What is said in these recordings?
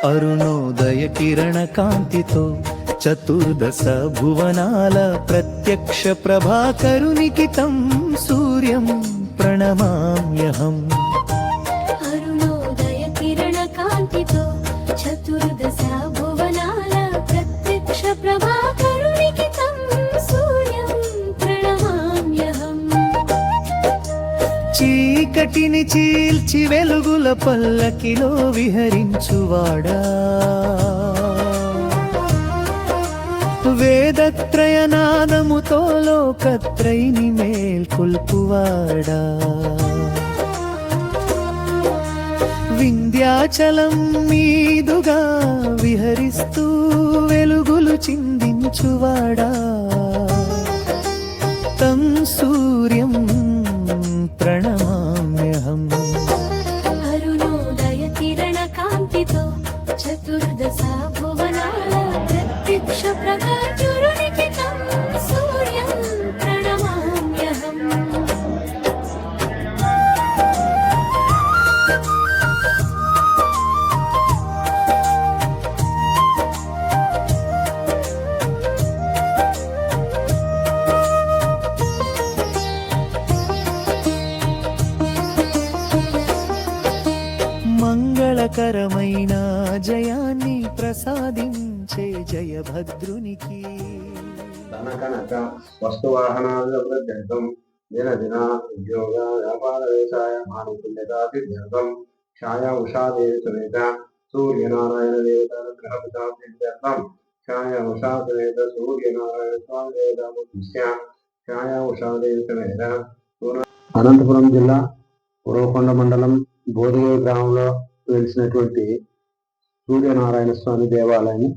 అరుణోదయ కిరణ కాంతితో చతుర్దశ భువనాల ప్రత్యక్ష ప్రభాకరునికి తం సూర్యం ప్రణమామ్యహం. అరుణోదయ కిరణ కాంతితో చతుర్దశ భువనాల ప్రత్యక్ష ప్రభాకరునికి తం సూర్యం ప్రణమామ్యహం. చీకటిని చీల్చి వెలుగుల పల్లకిలో విహరించువాడా, వేదత్రయనాదముతో లోకత్రైని మేల్కొల్పువాడా, వింధ్యాచలం మీదుగా విహరిస్తూ వెలుగులు చిందించువాడా, తం సూర్యం ప్రణమామ్యహం. అరుణోదయ కిరణ కాంతితో చతుర్దశ భువనాల ప్రత్యక్ష ప్రభాకరునికి తం సూర్యం ప్రణమామ్యహం. మంగళకరమైన జయాన్ని ప్రసాదించే జయభద్రునికి. ధనకనక వస్తువాహనాభివృద్ధ్యర్థం దినదిన ఉద్యోగ వ్యాపార వ్యవసాయ మానపుణ్యతాభివృద్ధ్యర్థం ఛాయా ఉషాదేవి సమేత సూర్యనారాయణ దేవతానుగ్రహప్రాప్త్యర్థం ఛాయా ఉషా సమేత సూర్యనారాయణ స్వామి దేవతాముద్దిశ్య ఛాయా ఉషాదేవి సమేత. అనంతపురం జిల్లా ఉరవకొండ మండలం బోధగూరు గ్రామంలో వెలిసినటువంటి సూర్యనారాయణ స్వామి దేవాలయం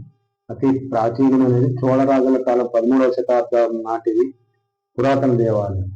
అతి ప్రాచీనమైనది. చోళరాజుల కాలం 13వ శతాబ్దం నాటిది పురాతన దేవాలయం.